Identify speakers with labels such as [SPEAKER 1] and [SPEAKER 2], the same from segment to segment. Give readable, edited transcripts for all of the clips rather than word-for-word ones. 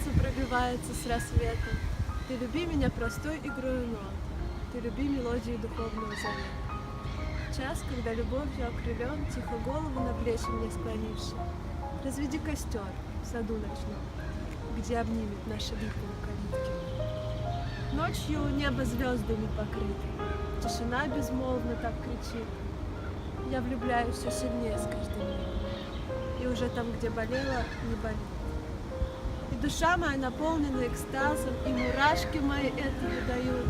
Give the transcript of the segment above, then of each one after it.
[SPEAKER 1] сердцу пробивается с рассветом. Ты люби меня простой игрою нот, ты люби мелодию духовного завета. Час, когда любовью окрылен, тихо голову на плечи мне склонивши, разведи костер в саду ночном, где обнимет наши липы у калитки. Ночью небо звездами покрыто, тишина безмолвно так кричит. Я влюбляюсь все сильнее с каждым днем, и уже там, где болело, не болит. И душа моя наполнена экстазом, и мурашки мои это выдают.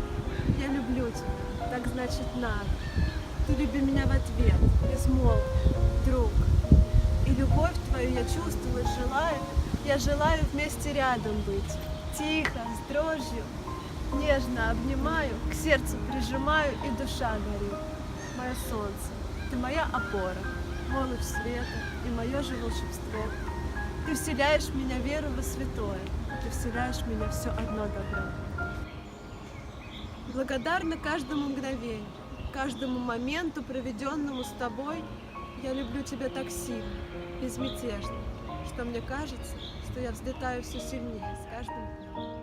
[SPEAKER 1] Я люблю тебя, так значит надо. Ты люби меня в ответ, безмолвно, друг. И любовь твою я чувствую, желаю, я желаю вместе рядом быть. Тихо, с дрожью, нежно обнимаю, к сердцу прижимаю, и душа горит. Мое солнце, ты моя опора, мой луч света и мое же волшебство. Ты вселяешь в меня веру во святое, ты вселяешь в меня все одно добро. Благодарна каждому мгновению, каждому моменту, проведенному с тобой. Я люблю тебя так сильно, безмятежно, что мне кажется, что я взлетаю все сильнее с каждым днем.